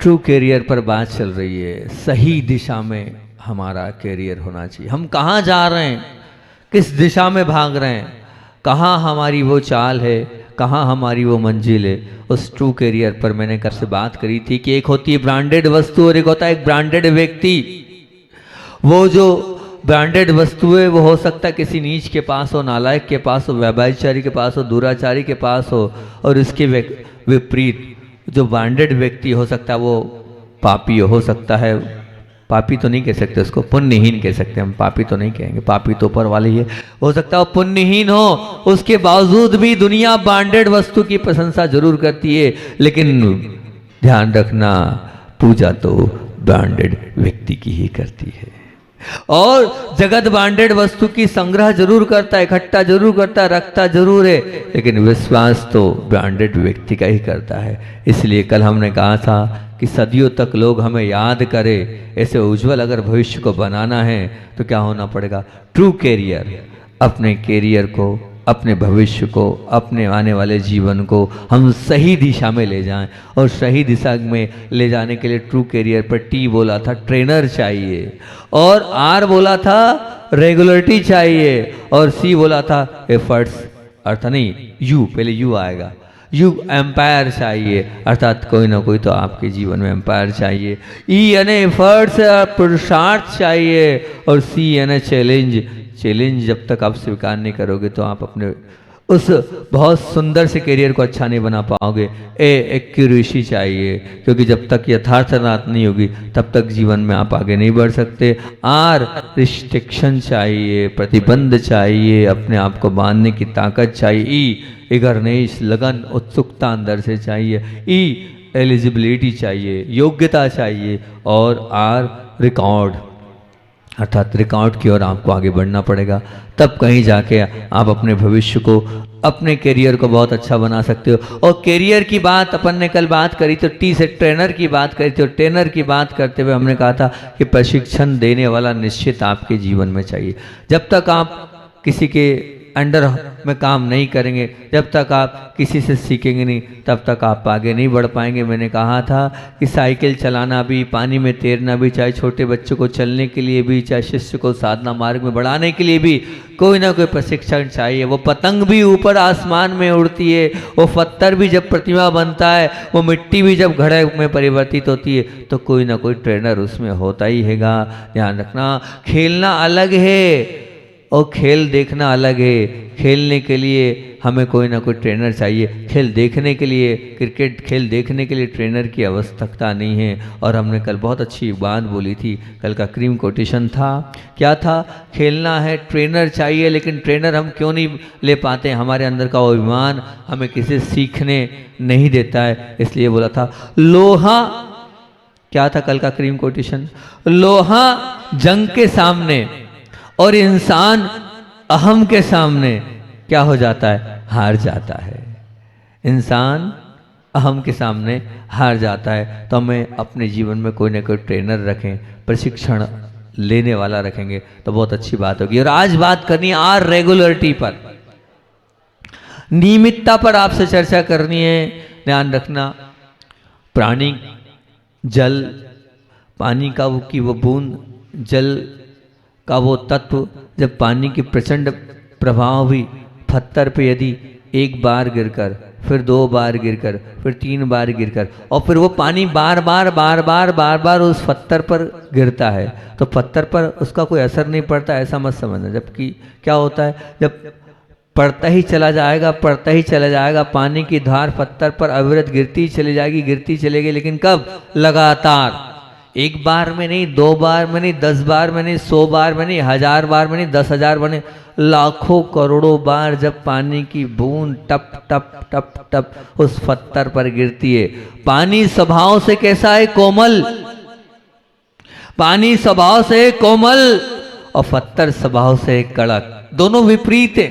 True career पर बात चल रही है। सही दिशा में हमारा कैरियर होना चाहिए। हम कहाँ जा रहे हैं, किस दिशा में भाग रहे हैं, कहाँ हमारी वो चाल है, कहाँ हमारी वो मंजिल है, उस ट्रू कैरियर पर मैंने कब से बात करी थी कि एक होती है ब्रांडेड वस्तु और एक होता है एक ब्रांडेड व्यक्ति। वो जो ब्रांडेड वस्तु है वो हो सकता है किसी नीच के पास हो, नालायक के पास हो, व्यभिचारी के पास हो, दुराचारी के पास हो, और इसके विपरीत जो ब्रांडेड व्यक्ति हो सकता है वो पापी हो सकता है। पापी तो नहीं कह सकते उसको, पुण्यहीन कह सकते हैं हम, पापी तो नहीं कहेंगे, पापी तो ऊपर वाले ही है। हो सकता है वो पुण्यहीन हो, उसके बावजूद भी दुनिया ब्रांडेड वस्तु की प्रशंसा जरूर करती है, लेकिन ध्यान रखना पूजा तो ब्रांडेड व्यक्ति की ही करती है। और जगत ब्रांडेड वस्तु की संग्रह जरूर करता है, इकट्ठा जरूर करता है, रखता जरूर है, लेकिन विश्वास तो ब्रांडेड व्यक्ति का ही करता है। इसलिए कल हमने कहा था कि सदियों तक लोग हमें याद करें, ऐसे उज्जवल अगर भविष्य को बनाना है तो क्या होना पड़ेगा? True career. अपने कैरियर को, अपने भविष्य को, अपने आने वाले जीवन को हम सही दिशा में ले जाएं। और सही दिशा में ले जाने के लिए ट्रू कैरियर पर टी बोला था ट्रेनर चाहिए, और आर बोला था रेगुलरिटी चाहिए, और सी बोला था एफर्ट्स, अर्थ नहीं यू, पहले यू आएगा, यू एम्पायर चाहिए, अर्थात कोई ना कोई तो आपके जीवन में एम्पायर चाहिए। ई यानी एफर्ट्स, पुरुषार्थ चाहिए, और सी यानी चैलेंज। चैलेंज जब तक आप स्वीकार नहीं करोगे तो आप अपने उस बहुत सुंदर से करियर को अच्छा नहीं बना पाओगे। एक्यूरेसी चाहिए, क्योंकि जब तक यथार्थता नहीं होगी तब तक जीवन में आप आगे नहीं बढ़ सकते। आर रिस्ट्रिक्शन चाहिए, प्रतिबंध चाहिए, अपने आप को बांधने की ताकत चाहिए। ई इगरनेस, लगन, उत्सुकता अंदर से चाहिए। ई एलिजिबिलिटी चाहिए, योग्यता चाहिए, और आर रिकॉर्ड, अर्थात रिकॉर्ड की ओर आपको आगे बढ़ना पड़ेगा। तब कहीं जाके आप अपने भविष्य को, अपने करियर को बहुत अच्छा बना सकते हो। और करियर की बात अपन ने कल बात करी तो टी से ट्रेनर की बात करी थी, और ट्रेनर की बात करते हुए हमने कहा था कि प्रशिक्षण देने वाला निश्चित आपके जीवन में चाहिए। जब तक आप किसी के अंडर में काम नहीं करेंगे, जब तक आप किसी से सीखेंगे नहीं, तब तक आप आगे नहीं बढ़ पाएंगे। मैंने कहा था कि साइकिल चलाना भी, पानी में तैरना भी, चाहे छोटे बच्चों को चलने के लिए भी, चाहे शिष्य को साधना मार्ग में बढ़ाने के लिए भी कोई ना कोई प्रशिक्षण चाहिए। वो पतंग भी ऊपर आसमान में उड़ती है, वो पत्थर भी जब प्रतिमा बनता है, वो मिट्टी भी जब घड़े में परिवर्तित होती है, तो कोई ना कोई ट्रेनर उसमें होता ही हैगा। ध्यान रखना, खेलना अलग है और खेल देखना अलग है। खेलने के लिए हमें कोई ना कोई ट्रेनर चाहिए, खेल देखने के लिए, क्रिकेट खेल देखने के लिए ट्रेनर की आवश्यकता नहीं है। और हमने कल बहुत अच्छी बात बोली थी, कल का क्रीम कोटेशन था, क्या था? खेलना है, ट्रेनर चाहिए, लेकिन ट्रेनर हम क्यों नहीं ले पाते? हमारे अंदर का वो अभिमान हमें किसी सीखने नहीं देता है। इसलिए बोला था लोहा, क्या था कल का क्रीम कोटेशन? लोहा जंग के सामने और इंसान अहम के सामने क्या हो जाता है? हार जाता है। इंसान अहम के सामने हार जाता है। तो हमें अपने जीवन में कोई ना कोई ट्रेनर रखें, प्रशिक्षण लेने वाला रखेंगे तो बहुत अच्छी बात होगी। और आज बात करनी है आर रेगुलरिटी पर, नियमितता पर आपसे चर्चा करनी है। ध्यान रखना, प्राणी जल, पानी का वो बूंद, जल का वो तत्व, जब पानी की प्रचंड प्रभाव भी पत्थर पे यदि एक बार गिरकर, फिर 2 बार गिरकर, फिर 3 बार गिरकर, और फिर वो पानी बार बार उस पत्थर पर गिरता है, तो पत्थर पर उसका कोई असर नहीं पड़ता, ऐसा मत समझना। जबकि क्या होता है, जब पड़ता ही चला जाएगा, पानी की धार पत्थर पर अविरत गिरती चली जाएगी, लेकिन कब? लगातार। 1 बार में नहीं, 2 बार में नहीं, 10 बार में नहीं, 100 बार में नहीं, 1000 बार में नहीं, 10,000 बार नहीं, लाखों करोड़ों बार जब पानी की बूंद टप टप टप टप उस पत्थर पर गिरती है। पानी स्वभाव से कैसा है? कोमल। पानी स्वभाव से कोमल और पत्थर स्वभाव से कड़क, दोनों विपरीत है,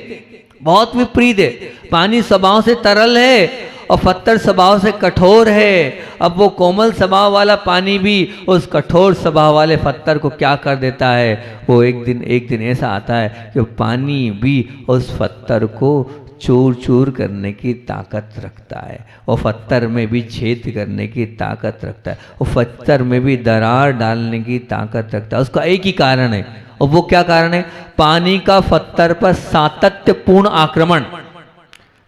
बहुत विपरीत है। पानी स्वभाव से तरल है और पत्थर स्वभाव से कठोर है। अब वो कोमल स्वभाव वाला पानी भी उस कठोर स्वभाव वाले पत्थर को क्या कर देता है? वो एक दिन ऐसा आता है कि पानी भी उस पत्थर को चूर चूर करने की ताकत रखता है, वो पत्थर में भी छेद करने की ताकत रखता है, वो पत्थर में भी दरार डालने की ताकत रखता है। उसका एक ही कारण है, और वो क्या कारण है? पानी का पत्थर पर सातत्यपूर्ण आक्रमण।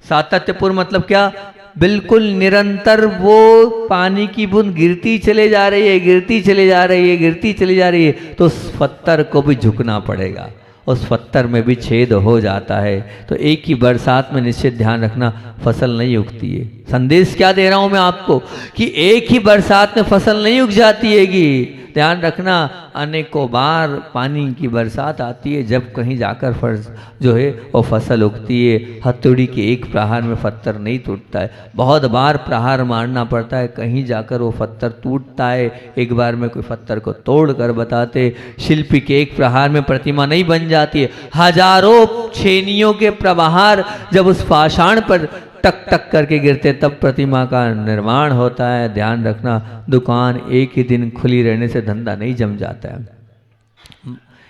सातत्यपूर्ण मतलब क्या? बिल्कुल निरंतर वो पानी की बूंद गिरती चले जा रही है, गिरती चली जा रही है, गिरती चली जा रही है, तो उस पत्थर को भी झुकना पड़ेगा, उस पत्थर में भी छेद हो जाता है। तो एक ही बरसात में निश्चित ध्यान रखना, फसल नहीं उगती है। संदेश क्या दे रहा हूं मैं आपको कि एक ही बरसात में फसल नहीं उग जाती हैगी। ध्यान रखना, अनेकों बार पानी की बरसात आती है, जब कहीं जाकर फर्ज जो है वो फसल उगती है। हथौड़ी के एक प्रहार में पत्थर नहीं टूटता है, बहुत बार प्रहार मारना पड़ता है, कहीं जाकर वो पत्थर टूटता है। एक बार में कोई पत्थर को तोड़ कर बताते, शिल्पी के एक प्रहार में प्रतिमा नहीं बन जाती है, हजारों छेनियों के प्रहार जब उस पाषाण पर टक टक करके गिरते तब प्रतिमा का निर्माण होता है। ध्यान रखना, दुकान एक ही दिन खुली रहने से धंधा नहीं जम जाता है।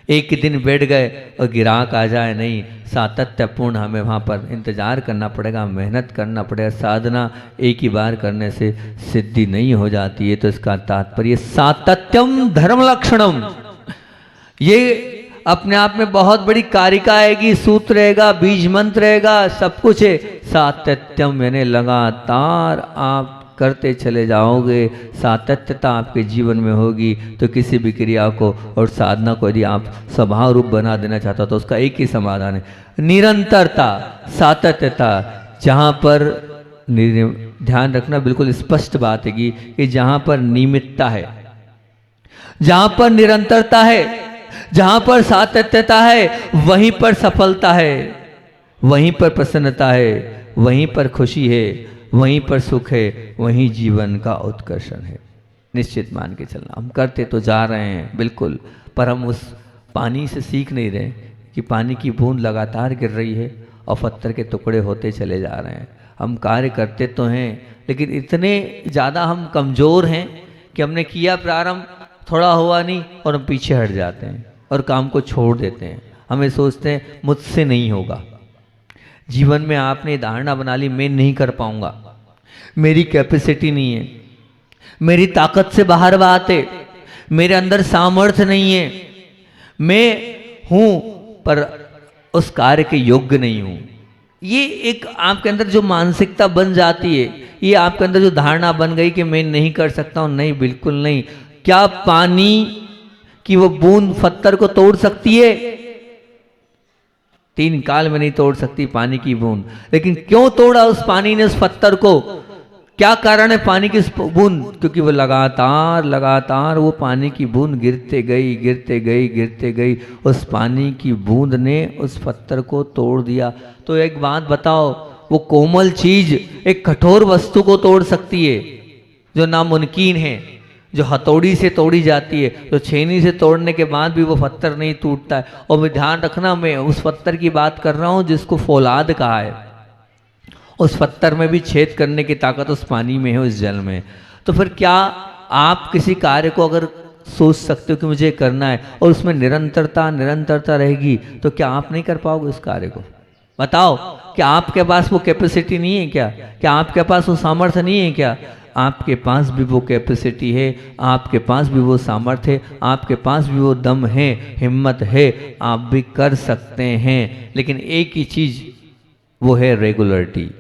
एक ही दिन बैठ गए और गिराहक आ जाए नहीं, सातत्यपूर्ण हमें वहाँ पर इंतजार करना पड़ेगा, मेहनत करना पड़ेगा। साधना एक ही बार करने से सिद्धि नहीं हो जाती है। तो इसका तात्पर्य सातत्यम धर्म लक्षणम, ये अपने आप में बहुत बड़ी कारिका आएगी, सूत्र रहेगा, बीज मंत्र रहेगा, सब कुछ है। सातत्यम यानी लगातार आप करते चले जाओगे, सातत्यता आपके जीवन में होगी तो किसी भी क्रिया को और साधना को यदि आप स्वभाव रूप बना देना चाहते हो तो उसका एक ही समाधान है, निरंतरता, सातत्यता। जहाँ पर ध्यान रखना, बिल्कुल स्पष्ट बात है कि जहाँ पर नियमितता है, जहाँ पर निरंतरता है, जहां पर सातत्यता है, वहीं पर सफलता है, वहीं पर प्रसन्नता है, वहीं पर खुशी है, वहीं पर सुख है, वहीं जीवन का उत्कर्षण है। निश्चित मान के चलना, हम करते तो जा रहे हैं बिल्कुल, पर हम उस पानी से सीख नहीं रहे कि पानी की बूंद लगातार गिर रही है और पत्थर के टुकड़े होते चले जा रहे हैं। हम कार्य करते तो हैं, लेकिन इतने ज़्यादा हम कमज़ोर हैं कि हमने किया प्रारंभ, थोड़ा हुआ नहीं और हम पीछे हट जाते हैं और काम को छोड़ देते हैं। हमें सोचते हैं मुझसे नहीं होगा। जीवन में आपने धारणा बना ली, मैं नहीं कर पाऊंगा, मेरी कैपेसिटी नहीं है, मेरी ताकत से बाहर बात है, मेरे अंदर सामर्थ्य नहीं है, मैं हूं पर उस कार्य के योग्य नहीं हूं। ये एक आपके अंदर जो मानसिकता बन जाती है, ये आपके अंदर जो धारणा बन गई कि मैं नहीं कर सकता हूं, नहीं, बिल्कुल नहीं। क्या पानी कि वो बूंद पत्थर को तोड़ सकती है? 3 काल में नहीं तोड़ सकती पानी की बूंद। लेकिन क्यों तोड़ा उस पानी ने उस पत्थर को? क्या कारण है पानी की बूंद? क्योंकि वो लगातार लगातार वो पानी की बूंद गिरते गई, गिरते गई, गिरते गई। उस पानी की बूंद ने उस पत्थर को तोड़ दिया। तो एक बात बताओ, वो कोमल चीज एक कठोर वस्तु को तोड़ सकती है जो नामुमकिन है, जो हथौड़ी से तोड़ी जाती है, तो छेनी से तोड़ने के बाद भी वो पत्थर नहीं टूटता है। और मैं ध्यान रखना, मैं उस पत्थर की बात कर रहा हूँ जिसको फौलाद कहा है। उस पत्थर में भी छेद करने की ताकत उस पानी में है, उस जल में। तो फिर क्या आप किसी कार्य को अगर सोच सकते हो कि मुझे करना है और उसमें निरंतरता रहेगी, तो क्या आप नहीं कर पाओगे उस कार्य को? बताओ, क्या आपके पास वो कैपेसिटी नहीं है क्या? क्या आपके पास वो सामर्थ्य नहीं है क्या? आपके पास भी वो कैपेसिटी है, आपके पास भी वो सामर्थ्य है, आपके पास भी वो दम है, हिम्मत है, आप भी कर सकते हैं। लेकिन एक ही चीज वो है रेगुलरिटी।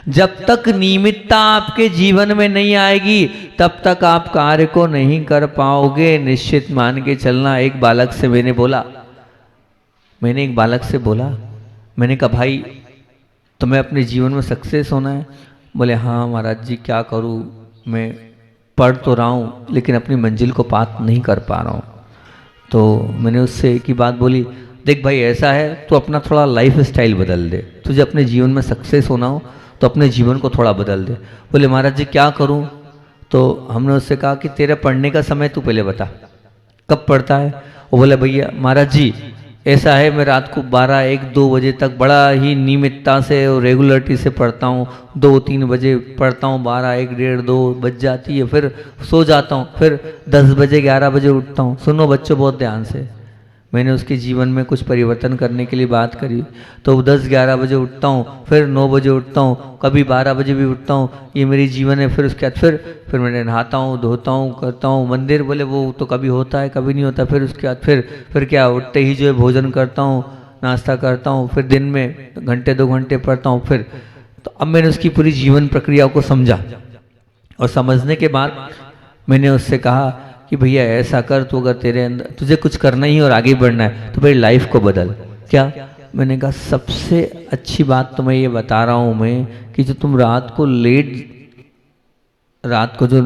जब तक नियमितता आपके जीवन में नहीं आएगी तब तक आप कार्य को नहीं कर पाओगे। निश्चित मान के चलना। एक बालक से मैंने एक बालक से बोला, मैंने कहा भाई तुम्हें अपने जीवन में सक्सेस होना है? बोले हाँ महाराज जी, क्या करूँ, मैं पढ़ तो रहा हूँ लेकिन अपनी मंजिल को पार नहीं कर पा रहा हूँ। तो मैंने उससे एक ही बात बोली, देख भाई ऐसा है, तो अपना थोड़ा लाइफ स्टाइल बदल दे। तुझे अपने जीवन में सक्सेस होना हो तो अपने जीवन को थोड़ा बदल दे। बोले महाराज जी क्या करूं? तो हमने उससे कहा कि तेरे पढ़ने का समय तू पहले बता, कब पढ़ता है? वो बोले भैया महाराज जी ऐसा है, मैं रात को 12, 1, 2 बजे तक बड़ा ही नियमितता से और रेगुलरिटी से पढ़ता हूँ। 2, 3 बजे पढ़ता हूँ, 12, 1, 1:30, 2 बज जाती है, फिर सो जाता हूँ, फिर 10 बजे 11 बजे उठता हूँ। सुनो बच्चों बहुत ध्यान से, मैंने उसके जीवन में कुछ परिवर्तन करने के लिए बात करी। तो 10-11 बजे उठता हूँ, फिर 9 बजे उठता हूँ, कभी 12 बजे भी उठता हूँ, ये मेरी जीवन है। फिर उसके बाद फिर मैंने नहाता हूँ, धोता हूँ, करता हूँ। मंदिर बोले वो तो कभी होता है कभी नहीं होता। फिर उसके बाद फिर क्या, उठते ही जो है भोजन करता हूँ, नाश्ता करता हूँ, फिर दिन में घंटे 2 घंटे पढ़ता हूँ। फिर तो अब मैंने उसकी पूरी जीवन प्रक्रिया को समझा, और समझने के बाद मैंने उससे कहा कि भैया ऐसा कर, तो अगर तेरे अंदर तुझे कुछ करना ही और आगे बढ़ना है तो मेरी लाइफ को बदल। क्या? मैंने कहा सबसे अच्छी बात तो मैं ये बता रहा हूँ मैं कि जो तुम रात को जो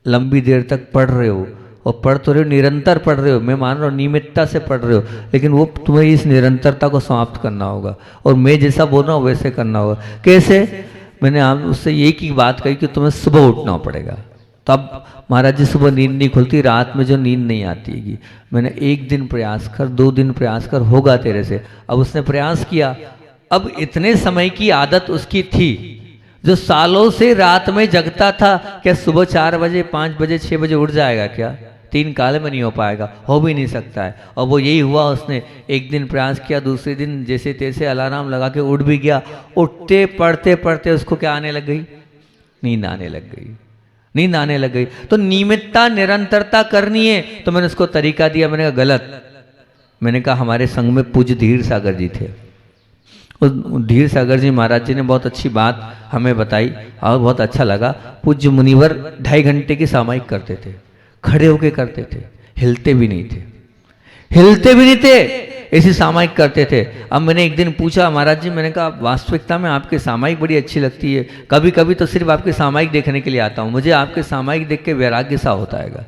लंबी देर तक पढ़ रहे हो, और पढ़ तो रहे हो, निरंतर पढ़ रहे हो, मैं मान रहा हूँ नियमितता से पढ़ रहे हो, लेकिन वो तुम्हें इस निरंतरता को समाप्त करना होगा, और मैं जैसा बोल रहा हूँ वैसे करना होगा। कैसे? मैंने आप उससे एक ही बात कही कि तुम्हें सुबह उठना पड़ेगा। तब महाराज जी सुबह नींद नहीं खुलती, रात में जो नींद नहीं आती है। मैंने 1 दिन प्रयास कर, 2 दिन प्रयास कर, होगा तेरे से। अब उसने प्रयास किया। अब इतने समय की आदत उसकी थी, जो सालों से रात में जगता था, क्या सुबह 4 बजे 5 बजे 6 बजे उठ जाएगा? क्या 3 काल में नहीं हो पाएगा, हो भी नहीं सकता है। और वो यही हुआ, उसने 1 दिन प्रयास किया, दूसरे दिन जैसे तैसे अलार्म लगा के उठ भी गया। उठते पढ़ते पढ़ते उसको क्या आने लग गई? नींद आने लग गई, नींद आने लग गई। तो नियमितता निरंतरता करनी है। तो मैंने उसको तरीका दिया, मैंने कहा गलत। मैंने कहा हमारे संघ में पूज्य धीर सागर जी थे, उस धीर सागर जी महाराज जी ने बहुत अच्छी बात हमें बताई और बहुत अच्छा लगा। पूज्य मुनिवर 2.5 घंटे की सामायिक करते थे, खड़े होके करते थे, हिलते भी नहीं थे, हिलते भी नहीं थे, ऐसी सामायिक करते थे। अब मैंने एक दिन पूछा महाराज जी, मैंने कहा वास्तविकता में आपकी सामायिक बड़ी अच्छी लगती है, कभी कभी तो सिर्फ आपकी सामायिक देखने के लिए आता हूँ, मुझे आपके सामायिक देख के वैराग्य सा होता है।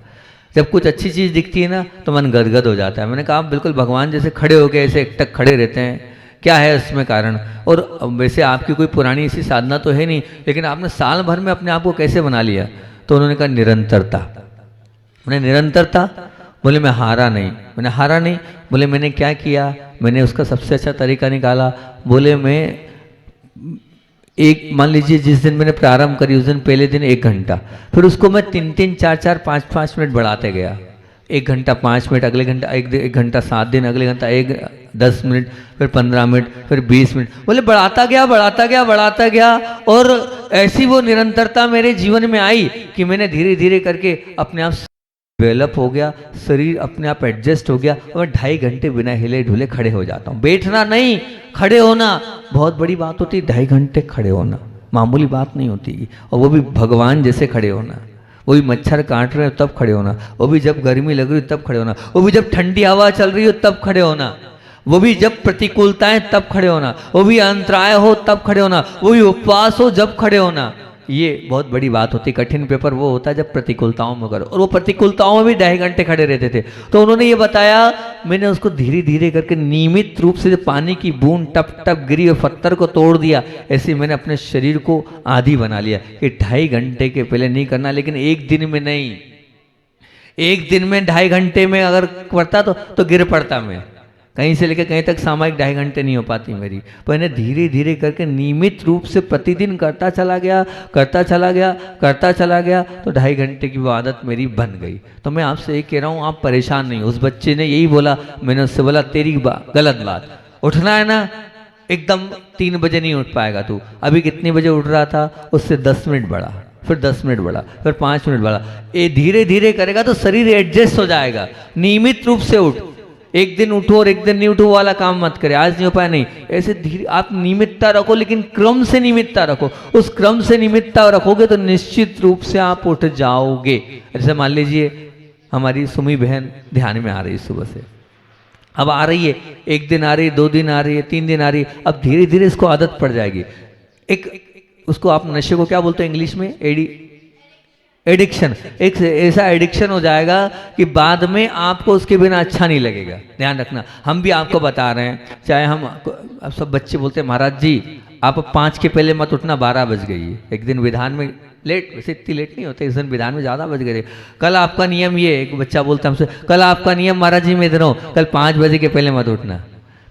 जब कुछ अच्छी चीज़ दिखती है ना तो मन गदगद हो जाता है। मैंने कहा आप बिल्कुल भगवान जैसे खड़े हो गए, ऐसे एकटक खड़े रहते हैं, क्या है इसमें कारण? और वैसे आपकी कोई पुरानी ऐसी साधना तो है नहीं, लेकिन आपने साल भर में अपने आप को कैसे बना लिया? तो उन्होंने कहा निरंतरता। मैंने निरंतरता? बोले मैं हारा नहीं। मैंने हारा नहीं? बोले मैंने क्या किया? मैंने उसका सबसे अच्छा तरीका निकाला। बोले मैं एक, मान लीजिए जिस दिन मैंने प्रारंभ करी उस दिन पहले दिन 1 घंटा, फिर उसको मैं 3-3, 4-4, 5-5 मिनट बढ़ाते गया। 1 घंटा 5 मिनट, अगले घंटा 1 घंटा 7 दिन, अगले घंटा 10 मिनट, फिर 15 मिनट, फिर 20 मिनट। बोले बढ़ाता गया बढ़ाता गया बढ़ाता गया, और ऐसी वो निरंतरता मेरे जीवन में आई कि मैंने धीरे धीरे करके अपने आप डेवलप हो गया, शरीर अपने आप एडजस्ट हो गया, और 2.5 घंटे बिना हिले ढुले खड़े हो जाता हूँ। बैठना नहीं, खड़े होना बहुत बड़ी बात होती है। 2.5 घंटे खड़े होना मामूली बात नहीं होती, और वो भी भगवान जैसे खड़े होना। वो भी मच्छर काट रहे हो तब खड़े होना, वो भी जब गर्मी लग रही हो तब खड़े होना, वो भी जब ठंडी हवा चल रही हो तब खड़े होना, वो भी जब प्रतिकूलताएं तब खड़े होना, वो भी अंतराय हो तब खड़े होना, वो भी उपवास हो जब खड़े होना। ये बहुत बड़ी बात होती है। कठिन पेपर वो होता है जब प्रतिकूलताओं में करो, और वो प्रतिकूलताओं में भी 2.5 घंटे खड़े रहते थे। तो उन्होंने ये बताया, मैंने उसको धीरे धीरे करके नियमित रूप से पानी की बूंद टप टप गिरी और पत्थर को तोड़ दिया। ऐसे मैंने अपने शरीर को आदी बना लिया कि 2.5 घंटे के पहले नहीं करना, लेकिन एक दिन में नहीं, एक दिन में 2.5 घंटे में अगर करता तो गिर पड़ता मैं। कहीं से लेकर कहीं तक सामायिक 2.5 घंटे नहीं हो पाती मेरी। पर इन्हें धीरे धीरे करके नियमित रूप से प्रतिदिन करता चला गया, करता चला गया, करता चला गया, तो 2.5 घंटे की वो आदत मेरी बन गई। तो मैं आपसे ये कह रहा हूँ, आप परेशान नहीं। उस बच्चे ने यही बोला, मैंने उससे बोला तेरी गलत बात, उठना है ना एकदम 3 बजे नहीं उठ पाएगा तू। अभी कितने बजे उठ रहा था, उससे 10 मिनट बढ़ा, फिर 10 मिनट बढ़ा, फिर 5 मिनट बढ़ा। ये धीरे धीरे करेगा तो शरीर एडजस्ट हो जाएगा। नियमित रूप से उठ, एक दिन उठो और एक दिन नहीं उठो वाला काम मत करे, आज नहीं हो पाया नहीं, ऐसे धीरे आप नियमितता रखो, लेकिन क्रम से नियमितता रखो। उस क्रम से नियमितता रखोगे तो निश्चित रूप से आप उठ जाओगे। जैसे मान लीजिए हमारी सुमी बहन ध्यान में आ रही है सुबह से, अब आ रही है, 1 दिन आ रही है, 2 दिन आ रही है, 3 दिन आ रही है, अब धीरे धीरे इसको आदत पड़ जाएगी। एक उसको आप नशे को क्या बोलते हैं इंग्लिश में? एडिक्शन। एक ऐसा एडिक्शन हो जाएगा कि बाद में आपको उसके बिना अच्छा नहीं लगेगा। ध्यान रखना, हम भी आपको बता रहे हैं, चाहे हम अब सब बच्चे बोलते हैं महाराज जी आप 5 के पहले मत उठना, 12 बज गई है। एक दिन विधान में लेट, वैसे इतनी लेट नहीं होते, इस दिन विधान में ज़्यादा बज गए। कल आपका नियम ये, एक बच्चा बोलता हमसे, कल आपका नियम महाराज जी मैं इधर हूँ, कल 5 बजे के पहले मत उठना।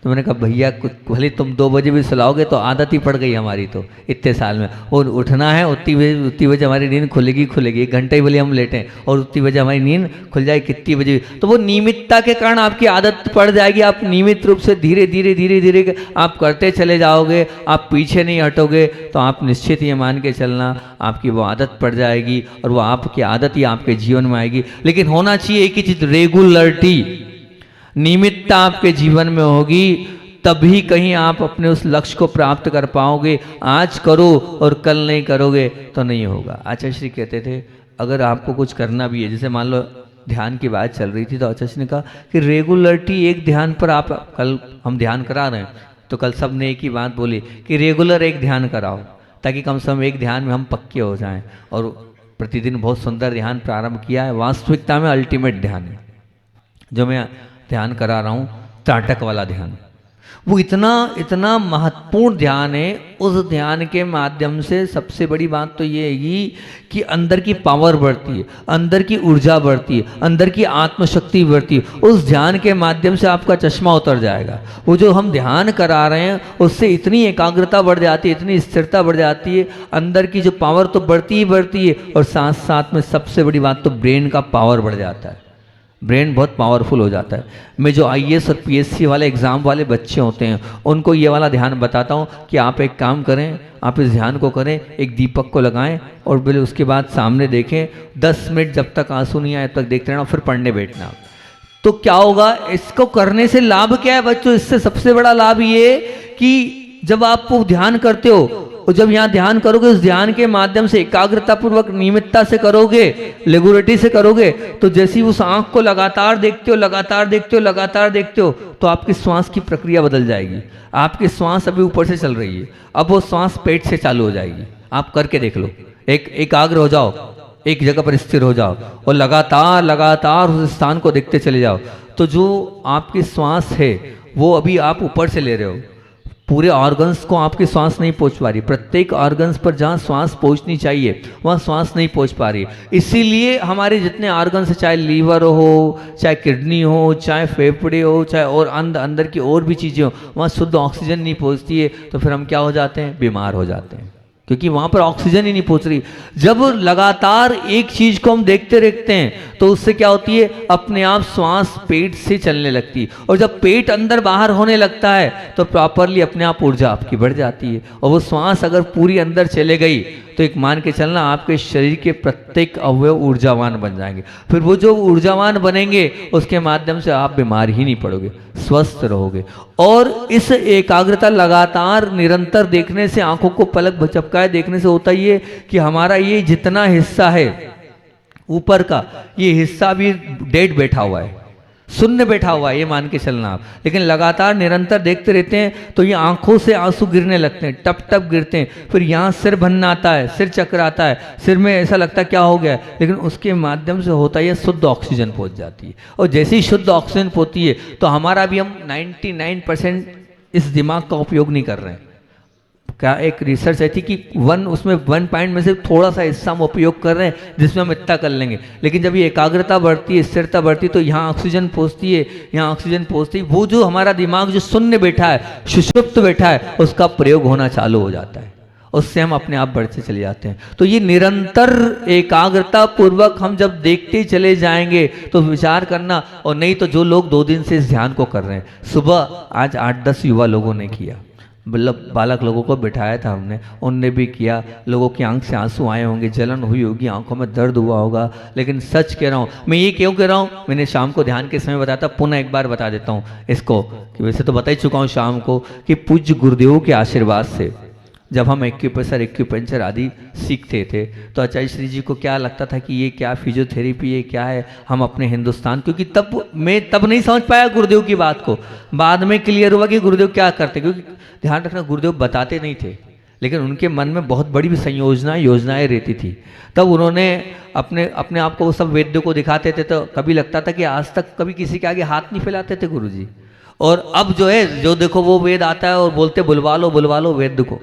तो तो मैंने कहा भैया भले तुम 2 बजे भी सुलाओगे तो आदत ही पड़ गई हमारी तो इतने साल में, और उठना है उतनी बजे हमारी नींद खुलेगी 1 घंटे ही भले हम लेटें और उतनी बजे हमारी नींद खुल जाए कितनी बजे, तो वो नियमितता के कारण आपकी आदत पड़ जाएगी। आप नियमित रूप से धीरे धीरे आप करते चले जाओगे, आप पीछे नहीं हटोगे, तो आप निश्चित ये मान के चलना आपकी वो आदत पड़ जाएगी और वो आपकी आदत ही आपके जीवन में आएगी। लेकिन होना चाहिए एक ही चीज, रेगुलरिटी, नियमितता आपके जीवन में होगी, तभी कहीं आप अपने उस लक्ष्य को प्राप्त कर पाओगे। आज करो और कल नहीं करोगे तो नहीं होगा। आचार्य श्री कहते थे अगर आपको कुछ करना भी है, जैसे मान लो ध्यान की बात चल रही थी, तो आचार्य श्री ने कहा कि रेगुलरिटी, एक ध्यान पर आप, कल हम ध्यान करा रहे हैं तो कल सब ने एक ही बात बोली कि रेगुलर एक ध्यान कराओ, ताकि कम से कम एक ध्यान में हम पक्के हो जाएं। और प्रतिदिन बहुत सुंदर ध्यान प्रारंभ किया है। वास्तविकता में अल्टीमेट ध्यान है जो मैं ध्यान करा रहा हूँ, त्राटक वाला ध्यान, वो इतना महत्वपूर्ण ध्यान है। उस ध्यान के माध्यम से सबसे बड़ी बात तो ये है कि अंदर की पावर बढ़ती है, अंदर की ऊर्जा बढ़ती है, अंदर की आत्मशक्ति बढ़ती है। उस ध्यान के माध्यम से आपका चश्मा उतर जाएगा। वो जो हम ध्यान करा रहे हैं उससे इतनी एकाग्रता बढ़ जाती है, इतनी स्थिरता बढ़ जाती है, अंदर की जो पावर तो बढ़ती ही है, और साथ साथ में सबसे बड़ी बात तो ब्रेन का पावर बढ़ जाता है। ब्रेन बहुत पावरफुल हो जाता है। मैं जो आईएएस और पीएससी वाले एग्ज़ाम वाले बच्चे होते हैं उनको ये वाला ध्यान बताता हूँ कि आप एक काम करें, आप इस ध्यान को करें, एक दीपक को लगाएं और फिर उसके बाद सामने देखें, 10 मिनट जब तक आंसू नहीं आए तब तक देखते रहना, फिर पढ़ने बैठना। तो क्या होगा, इसको करने से लाभ क्या है बच्चों? इससे सबसे बड़ा लाभ ये कि जब आप ध्यान करते हो और जब यहाँ ध्यान करोगे, उस ध्यान के माध्यम से एकाग्रता पूर्वक नियमितता से करोगे, रेगुलरिटी से करोगे, तो जैसी उस आंख को लगातार देखते हो तो आपकी श्वास की प्रक्रिया बदल जाएगी। आपकी श्वास अभी ऊपर से चल रही है, अब वो श्वास पेट से चालू हो जाएगी। आप करके देख लो, एकाग्र हो जाओ, एक जगह पर स्थिर हो जाओ और लगातार उस स्थान को देखते चले जाओ। तो जो आपकी श्वास है वो अभी आप ऊपर से ले रहे हो, पूरे ऑर्गन्स को आपकी श्वास नहीं पहुंच पा रही। प्रत्येक ऑर्गन्स पर जहां श्वास पहुंचनी चाहिए वहां श्वास नहीं पहुंच पा रही। इसीलिए हमारे जितने ऑर्गन्स, चाहे लीवर हो, चाहे किडनी हो, चाहे फेफड़े हो, चाहे और अंदर की और भी चीज़ें हो, वहाँ शुद्ध ऑक्सीजन नहीं पहुंचती है, तो फिर हम क्या हो जाते हैं? बीमार हो जाते हैं, क्योंकि वहाँ पर ऑक्सीजन ही नहीं पहुंच रही। जब लगातार एक चीज को हम देखते रहते हैं तो उससे क्या होती है? अपने आप श्वास पेट से चलने लगती है, और जब पेट अंदर बाहर होने लगता है तो प्रॉपरली अपने आप ऊर्जा आपकी बढ़ जाती है। और वो श्वास अगर पूरी अंदर चले गई तो एक मान के चलना आपके शरीर के प्रत्येक अवयव ऊर्जावान बन जाएंगे। फिर वो जो ऊर्जावान बनेंगे उसके माध्यम से आप बीमार ही नहीं पड़ोगे, स्वस्थ रहोगे। और इस एकाग्रता लगातार निरंतर देखने से, आंखों को पलक झपकाए देखने से होता ही है कि हमारा ये जितना हिस्सा है ऊपर का, ये हिस्सा भी डेड बैठा हुआ है, शून्य बैठा हुआ है, ये मान के चलना आप। लेकिन लगातार निरंतर देखते रहते हैं तो ये आंखों से आंसू गिरने लगते हैं, टप टप गिरते हैं। फिर यहाँ सिर भन्ना आता है, सिर चकराता है, सिर में ऐसा लगता है क्या हो गया, लेकिन उसके माध्यम से होता है शुद्ध ऑक्सीजन पहुँच जाती है। और जैसे ही शुद्ध ऑक्सीजन पहुँचती है तो हमारा भी हम 99% इस दिमाग का उपयोग नहीं कर रहे हैं। क्या एक रिसर्च आई थी कि उसमें 1 पॉइंट में से थोड़ा सा हिस्सा हम उपयोग कर रहे हैं जिसमें हम इतना कर लेंगे। लेकिन जब ये एकाग्रता बढ़ती है, स्थिरता बढ़ती है, तो यहाँ ऑक्सीजन पहुँचती है, यहाँ ऑक्सीजन पहुँचती है, वो जो हमारा दिमाग जो शून्य बैठा है, सुषुप्त बैठा है, उसका प्रयोग होना चालू हो जाता है, उससे हम अपने आप बढ़ते चले जाते हैं। तो ये निरंतर एकाग्रता पूर्वक हम जब देखते चले जाएंगे तो विचार करना। और नहीं तो जो लोग 2 दिन से इस ध्यान को कर रहे हैं, सुबह आज 8-10 युवा लोगों ने किया, मतलब बालक लोगों को बिठाया था हमने, उनने भी किया। लोगों की आंख से आंसू आए होंगे, जलन हुई होगी, आंखों में दर्द हुआ होगा। लेकिन सच कह रहा हूँ, मैं ये क्यों कह रहा हूँ, मैंने शाम को ध्यान के समय बताया था, पुनः एक बार बता देता हूँ इसको, कि वैसे तो बता ही चुका हूँ शाम को, कि पूज्य गुरुदेवों के आशीर्वाद से जब हम एक्यूप्रेशर आदि सीखते थे तो आचार्य श्री जी को क्या लगता था कि ये क्या फिजियोथेरेपी, ये क्या है, हम अपने हिंदुस्तान, क्योंकि मैं तब नहीं समझ पाया गुरुदेव की बात को। बाद में क्लियर हुआ कि गुरुदेव क्या करते, क्योंकि ध्यान रखना गुरुदेव बताते नहीं थे, लेकिन उनके मन में बहुत बड़ी योजनाएं रहती थी। तब उन्होंने अपने आप को वो सब वेद्यों को दिखाते थे, तो कभी लगता था कि आज तक कभी किसी के आगे हाथ नहीं फैलाते थे गुरुजी। और अब जो देखो वो वेद आता है और बोलते बुलवा लो वेद को,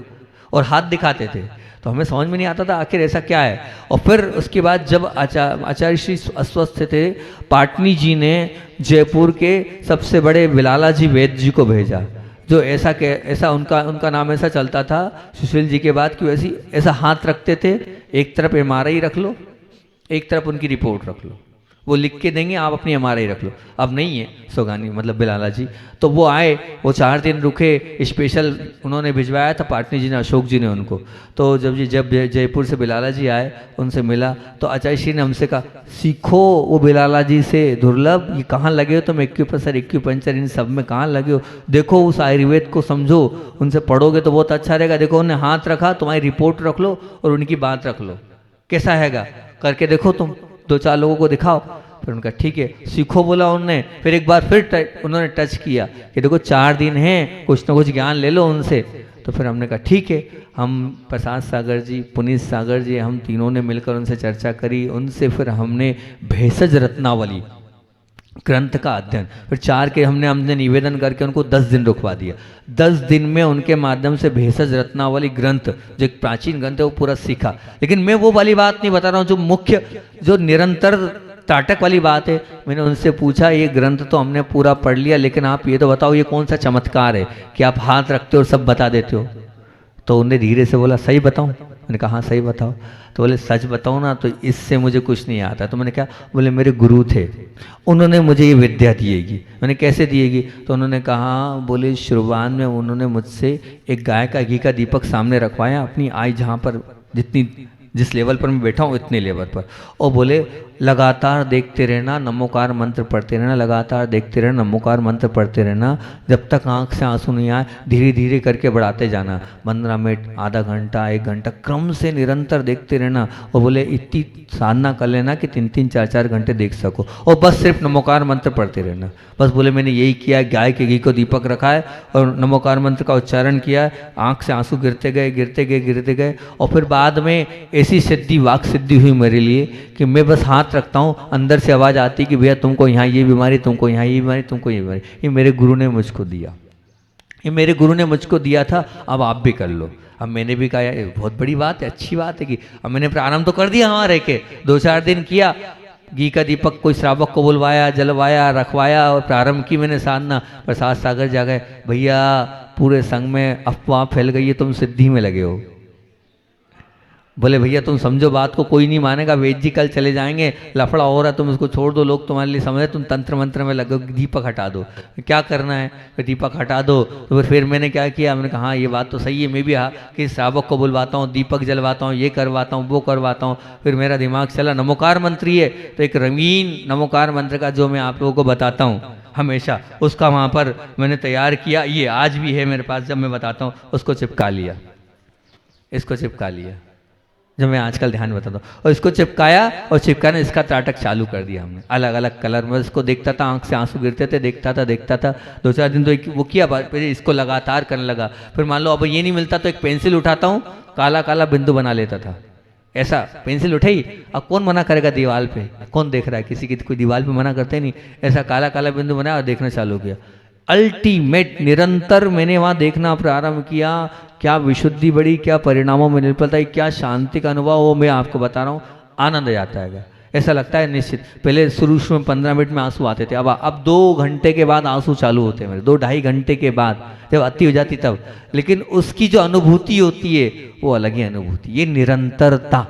और हाथ दिखाते थे। तो हमें समझ में नहीं आता था आखिर ऐसा क्या है। और फिर उसके बाद जब आचार्य श्री अस्वस्थ थे, पाटनी जी ने जयपुर के सबसे बड़े बिलाला जी वैद्य जी को भेजा, जो ऐसा उनका नाम ऐसा चलता था सुशील जी के बाद कि वैसी ऐसा हाथ रखते थे, एक तरफ MRI रख लो, एक तरफ उनकी रिपोर्ट रख लो, वो लिख के देंगे, आप अपनी MRI रख लो। अब नहीं है सोगानी मतलब बिलाला जी, तो वो आए, वो 4 दिन रुके, स्पेशल उन्होंने भिजवाया था पाटनी जी ने, अशोक जी ने उनको। तो जब जयपुर से बिलाला जी आए, उनसे मिला, तो आचार्य श्री ने हमसे कहा सीखो वो बिलाला जी से, दुर्लभ ये कहाँ लगे हो तुम, एक्यूपंचर इन सब में कहाँ लगे हो, देखो उस आयुर्वेद को समझो, उनसे पढ़ोगे तो बहुत अच्छा रहेगा। देखो उन्हें हाथ रखा, तुम्हारी रिपोर्ट रख लो और उनकी बात रख लो, कैसा हैगा करके देखो, तुम 2-4 लोगों को दिखाओ। फिर उनका ठीक है, सीखो बोला उनने। फिर एक बार फिर उन्होंने टच किया कि देखो 4 दिन हैं, कुछ ना कुछ ज्ञान ले लो उनसे। तो फिर हमने कहा ठीक है, हम प्रसाद सागर जी, पुनीत सागर जी, हम तीनों ने मिलकर उनसे चर्चा करी। उनसे फिर हमने भेषज रत्नावली ग्रंथ का अध्ययन, फिर 4 के हमने निवेदन करके उनको 10 दिन रुकवा दिया। 10 दिन में उनके माध्यम से भेषज रत्नावली ग्रंथ, जो एक प्राचीन ग्रंथ है, वो पूरा सीखा। लेकिन मैं वो वाली बात नहीं बता रहा हूँ जो मुख्य, जो निरंतर ताटक वाली बात है। मैंने उनसे पूछा ये ग्रंथ तो हमने पूरा पढ़ लिया, लेकिन आप ये तो बताओ ये कौन सा चमत्कार है कि आप हाथ रखते हो और सब बता देते हो। तो उन्हें धीरे से बोला सही बताऊं? मैंने कहा हाँ सही बताओ। तो बोले सच बताओ ना, तो इससे मुझे कुछ नहीं आता। तो मैंने कहा, बोले मेरे गुरु थे, उन्होंने मुझे ये विद्या दिएगी। मैंने कैसे दिएगी? तो उन्होंने कहा, बोले शुरुआत में उन्होंने मुझसे एक गाय का घी का दीपक सामने रखवाया, अपनी आई जहाँ पर जिस लेवल पर मैं बैठा हूँ इतने लेवल पर, और बोले लगातार देखते रहना, नमोकार मंत्र पढ़ते रहना, लगातार देखते रहना, नमोकार मंत्र पढ़ते रहना, जब तक आंख से आंसू नहीं आए, धीरे धीरे करके बढ़ाते जाना, 15 मिनट, आधा घंटा, 1 घंटा, क्रम से निरंतर देखते रहना। और बोले इतनी साधना कर लेना कि 3-3, 4-4 घंटे देख सको, और बस सिर्फ नमोकार मंत्र पढ़ते रहना। बस बोले मैंने यही किया, गाय के घी को दीपक रखा है और नमोकार मंत्र का उच्चारण किया, आंख से आंसू गिरते गए गिरते गए गिरते गए। और फिर बाद में ऐसी सिद्धि, वाक सिद्धि हुई मेरे लिए कि मैं बस हाथ रखता हूँ, अंदर से आवाज़ आती कि भैया तुमको यहाँ ये बीमारी, तुमको यहाँ ये बीमारी, तुमको ये बीमारी। ये मेरे गुरु ने मुझको दिया, ये मेरे गुरु ने मुझको दिया था, अब आप भी कर लो। अब मैंने भी कहा यार बहुत बड़ी बात है, अच्छी बात है कि अब मैंने प्रारंभ तो कर दिया हमारे के, 2-4 दिन किया, घी का दीपक कोई श्रावक को बुलवाया, जलवाया, रखवाया और प्रारंभ की मैंने साधना। प्रसाद सागर जा गए, भैया पूरे संघ में अफवाह फैल गई है, तुम सिद्धि में लगे हो। बोले भैया तुम समझो बात को, कोई नहीं मानेगा, वेद जी कल चले जाएंगे, लफड़ा हो रहा है, तुम उसको छोड़ दो, लोग तुम्हारे लिए समझे, तुम तंत्र मंत्र में लगो, दीपक हटा दो। क्या करना है? फिर दीपक हटा दो। तो फिर मैंने क्या किया, मैंने कहा हाँ ये बात तो सही है, मैं भी हाँ कि श्रावक को बुलवाता हूँ, दीपक जलवाता हूँ, ये करवाता हूँ, वो करवाता हूँ। फिर मेरा दिमाग चला नमोकार मंत्र ही है, तो एक रंगीन नमोकार मंत्र का जो मैं आप लोगों को बताता हूँ हमेशा, उसका वहाँ पर मैंने तैयार किया, ये आज भी है मेरे पास, जब मैं बताता हूँ उसको चिपका लिया, इसको चिपका लिया, जो मैं आजकल ध्यान में बताता हूँ। और इसको चिपकाया, और चिपकाने इसका त्राटक चालू कर दिया हमने, अलग अलग कलर में। इसको देखता था, आंख से आंसू गिरते थे, देखता था 2-4 दिन तो वो किया, फिर इसको लगातार करने लगा। फिर मान लो अब ये नहीं मिलता तो एक पेंसिल उठाता हूँ, काला काला बिंदु बना लेता था, ऐसा पेंसिल उठाई, अब कौन मना करेगा दीवार पे, कौन देख रहा है, किसी की कोई दीवार पे मना करते नहीं, ऐसा काला काला बिंदु बनाया और देखना चालू किया। अल्टीमेट निरंतर मैंने वहाँ देखना प्रारंभ किया, क्या विशुद्धि बढ़ी, क्या परिणामों में निर्भरता, क्या शांति का अनुभव, वो मैं आपको बता रहा हूँ, आनंद आ जाता है। ऐसा लगता है निश्चित, पहले शुरू में 15 मिनट में आंसू आते थे, अब 2 घंटे के बाद आंसू चालू होते हैं मेरे, 2-2.5 घंटे के बाद जब अति हो जाती तब। लेकिन उसकी जो अनुभूति होती है वो अलग ही अनुभूति, ये निरंतरता।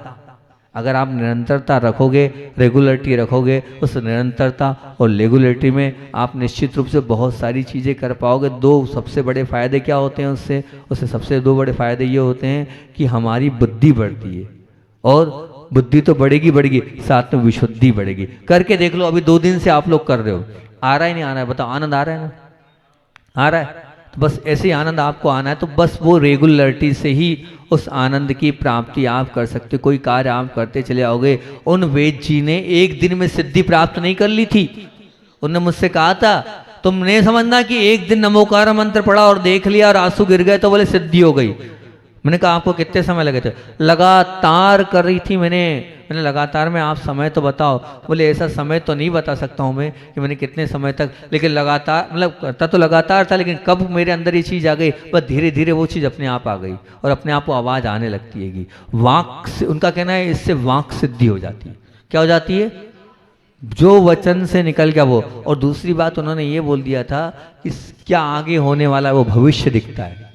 अगर आप निरंतरता रखोगे, रेगुलरिटी रखोगे, उस निरंतरता और रेगुलरिटी में आप निश्चित रूप से बहुत सारी चीज़ें कर पाओगे। 2 सबसे बड़े फ़ायदे क्या होते हैं उससे सबसे 2 बड़े फ़ायदे ये होते हैं कि हमारी बुद्धि बढ़ती है, और बुद्धि तो बढ़ेगी, साथ में विशुद्धि बढ़ेगी। करके देख लो, अभी 2 दिन से आप लोग कर रहे हो, आ रहा है नहीं आ रहा है? बताओ, आनंद आ रहा है ना? आ रहा है? तो बस ऐसे ही आनंद आपको आना है, तो बस वो रेगुलरिटी से ही उस आनंद की प्राप्ति आप कर सकते हो। कोई कार्य आप करते चले आओगे। उन वेद जी ने एक दिन में सिद्धि प्राप्त नहीं कर ली थी। उन्होंने मुझसे कहा था, तुम नहीं समझना कि एक दिन नमोकार मंत्र पढ़ा और देख लिया और आंसू गिर गए तो बोले सिद्धि हो गई। मैंने कहा आपको कितने समय लगे थे? लगातार कर रही थी मैंने, मैंने लगातार में आप समय तो बताओ। बोले ऐसा समय तो नहीं बता सकता हूँ मैं कि मैंने कितने समय तक, लेकिन लगातार मतलब करता तो लगातार था, लेकिन कब मेरे अंदर ये चीज़ आ गई, बस धीरे धीरे वो चीज़ अपने आप आ गई और अपने आप वो आवाज़ आने लगती है। वाक से, उनका कहना है इससे वाक सिद्धि हो जाती है। क्या हो जाती है? जो वचन से निकल गया वो। और दूसरी बात उन्होंने ये बोल दिया था, इस क्या आगे होने वाला है वो भविष्य दिखता है,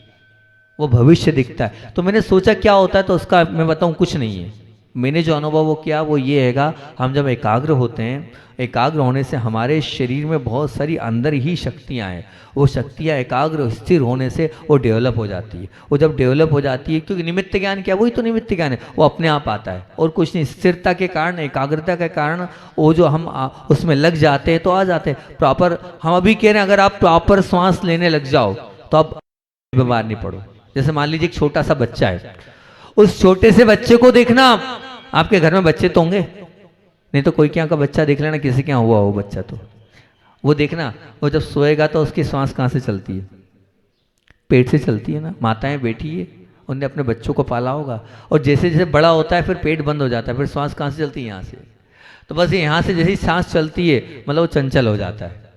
वो भविष्य दिखता है। तो मैंने सोचा क्या होता है, तो उसका मैं बताऊं कुछ नहीं है। मैंने जो अनुभव वो किया वो ये हैगा, हम जब एकाग्र होते हैं, एकाग्र होने से हमारे शरीर में बहुत सारी अंदर ही शक्तियाँ हैं, वो शक्तियाँ एकाग्र स्थिर होने से वो डेवलप हो जाती है। वो जब डेवलप हो जाती है, क्योंकि निमित्त ज्ञान क्या, वही तो निमित्त ज्ञान है, वो अपने आप आता है और कुछ नहीं। स्थिरता के कारण, एकाग्रता के कारण वो जो हम उसमें लग जाते हैं तो आ जाते हैं प्रॉपर। हम अभी कह रहे हैं अगर आप प्रॉपर श्वास लेने लग जाओ तो आप बीमार नहीं पड़ो। जैसे मान लीजिए एक छोटा सा बच्चा है, उस छोटे से बच्चे को देखना, आपके घर में बच्चे तो होंगे, नहीं तो कोई क्या का बच्चा देख लेना, किसी के यहाँ हुआ हो बच्चा, तो वो देखना, वो जब सोएगा तो उसकी सांस कहाँ से चलती है? पेट से चलती है ना। माताएं बैठी है, उनने अपने बच्चों को पाला होगा, और जैसे जैसे बड़ा होता है फिर पेट बंद हो जाता है, फिर सांस कहाँ से चलती है? यहाँ से। तो बस यहाँ से जैसे ही सांस चलती है मतलब वो चंचल हो जाता है।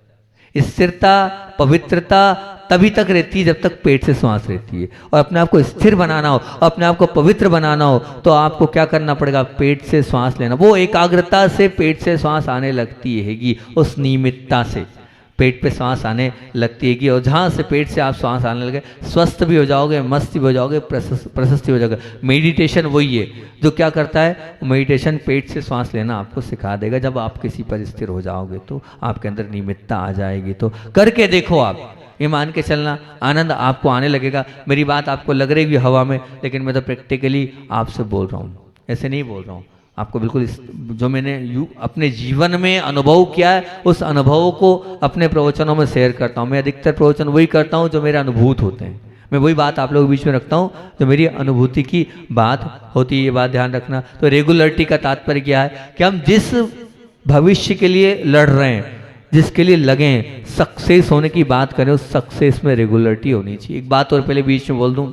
स्थिरता, पवित्रता तभी तक रहती है जब तक पेट से श्वास रहती है। और अपने आप को स्थिर बनाना हो, अपने आप को पवित्र बनाना हो, तो आपको क्या करना पड़ेगा? पेट से श्वास लेना। वो एकाग्रता से पेट से श्वास आने लगती हैगी, उस नियमितता से पेट पे श्वास आने लगती हैगी। और जहाँ से पेट से आप श्वास आने लगे, स्वस्थ भी हो जाओगे, मस्त भी हो जाओगे, प्रशस्ति हो जाओगे। मेडिटेशन वही है जो क्या करता है, मेडिटेशन पेट से श्वास लेना आपको सिखा देगा। जब आप किसी पर स्थिर हो जाओगे तो आपके अंदर नियमितता आ जाएगी। तो करके देखो आप, ये मान के चलना, आनंद आपको आने लगेगा। मेरी बात आपको लग रही है हवा में, लेकिन मैं तो प्रैक्टिकली आपसे बोल रहा हूँ, ऐसे नहीं बोल रहा हूँ। आपको बिल्कुल जो मैंने अपने जीवन में अनुभव किया है, उस अनुभव को अपने प्रवचनों में शेयर करता हूँ। मैं अधिकतर प्रवचन वही करता हूँ जो मेरे अनुभूत होते हैं। मैं वही बात आप लोगों के बीच में रखता हूँ जो मेरी अनुभूति की बात होती है। ये बात ध्यान रखना। तो रेगुलरिटी का तात्पर्य क्या है कि हम जिस भविष्य के लिए लड़ रहे हैं, जिसके लिए लगे, सक्सेस होने की बात करें, उस सक्सेस में रेगुलरिटी होनी चाहिए। एक बात और पहले बीच में बोल दूं,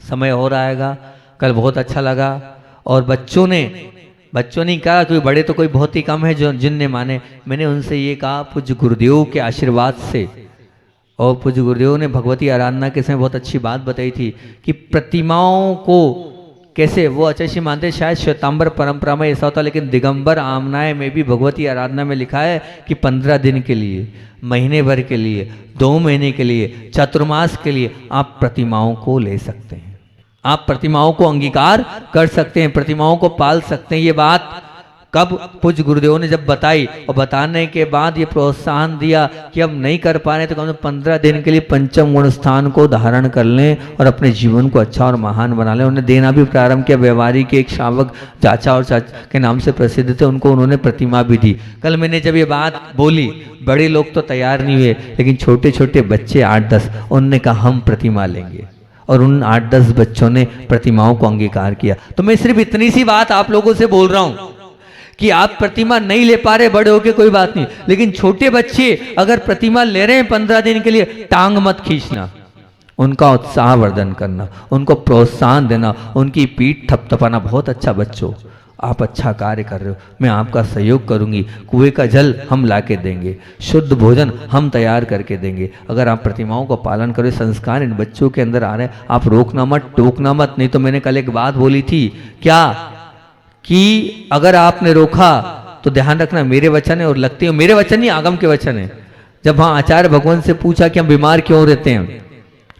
समय हो रहा हैगा। कल बहुत अच्छा लगा, और बच्चों ने कहा, कोई बड़े तो कोई बहुत ही कम है जो जिनने माने। मैंने उनसे ये कहा, पूज्य गुरुदेव के आशीर्वाद से, और पूज्य गुरुदेव ने भगवती आराधना के समय बहुत अच्छी बात बताई थी कि प्रतिमाओं को कैसे वो अचैशी मानते। शायद श्वेतांबर परंपरा में ऐसा होता, लेकिन दिगंबर आमनाय में भी भगवती आराधना में लिखा है कि 15 दिन के लिए, महीने भर के लिए, 2 महीने के लिए, चतुर्मास के लिए आप प्रतिमाओं को ले सकते हैं, आप प्रतिमाओं को अंगीकार कर सकते हैं, प्रतिमाओं को पाल सकते हैं। ये बात कब पूज्य गुरुदेव ने जब बताई, और बताने के बाद ये प्रोत्साहन दिया कि अब नहीं कर पा रहे तो कम से 15 दिन के लिए पंचम गुण स्थान को धारण कर लें और अपने जीवन को अच्छा और महान बना लें। उन्होंने देना भी प्रारंभ किया। व्यवहारी के एक श्रावक चाचा और चाचा के नाम से प्रसिद्ध थे, उनको उन्होंने प्रतिमा भी दी। कल मैंने जब ये बात बोली, बड़े लोग तो तैयार नहीं हुए, लेकिन छोटे छोटे बच्चे 8-10, उनने कहा हम प्रतिमा लेंगे, और उन 8-10 बच्चों ने प्रतिमाओं को अंगीकार किया। तो मैं सिर्फ इतनी सी बात आप लोगों से बोल रहा हूं कि आप प्रतिमा नहीं ले पा रहे, बड़े होके कोई बात नहीं, लेकिन छोटे बच्चे अगर प्रतिमा ले रहे हैं 15 दिन के लिए, टांग मत खींचना, उनका उत्साह वर्धन करना, उनको प्रोत्साहन देना, उनकी पीठ थपथपाना। बहुत अच्छा बच्चों, आप अच्छा कार्य कर रहे हो, मैं आपका सहयोग करूंगी, कुएं का जल हम लाके देंगे, शुद्ध भोजन हम तैयार करके देंगे। अगर आप प्रतिमाओं को पालन करो, संस्कार इन बच्चों के अंदर आ रहे हैं, आप रोकना मत, टोकना मत। नहीं तो मैंने कल एक बात बोली थी क्या, कि अगर आपने रोका तो ध्यान रखना, मेरे वचन है, और लगते हैं मेरे वचन नहीं, आगम के वचन है। जब हाँ आचार्य भगवान से पूछा कि हम बीमार क्यों रहते हैं,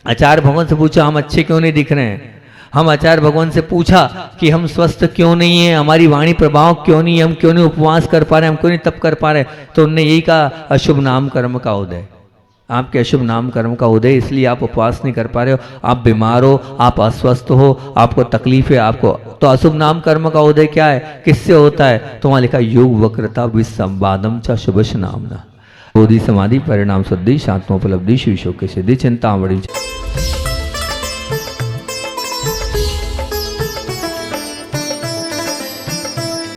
आचार्य भगवान से पूछा हम अच्छे क्यों नहीं दिख रहे हैं, हम आचार्य भगवान से पूछा कि हम स्वस्थ क्यों नहीं है, हमारी वाणी प्रभाव क्यों नहीं है, हम क्यों नहीं उपवास कर पा रहे, हम क्यों नहीं तप कर पा रहे, तो उन्होंने यही कहा, अशुभ नाम कर्म का उदय, आपके अशुभ नाम कर्म का उदय, इसलिए आप उपवास नहीं कर पा रहे हो, आप बीमार हो, आप अस्वस्थ हो, आपको तकलीफ है, आपको तो अशुभ नाम कर्म का उदय क्या है, किससे होता है, तो वहां लिखा योग वक्रता विसंवादम च शुभश नामना, बोधि समाधि परिणाम शुद्धि शांतोपलब्धि शिव शोक सिद्धि चिंता बड़ी।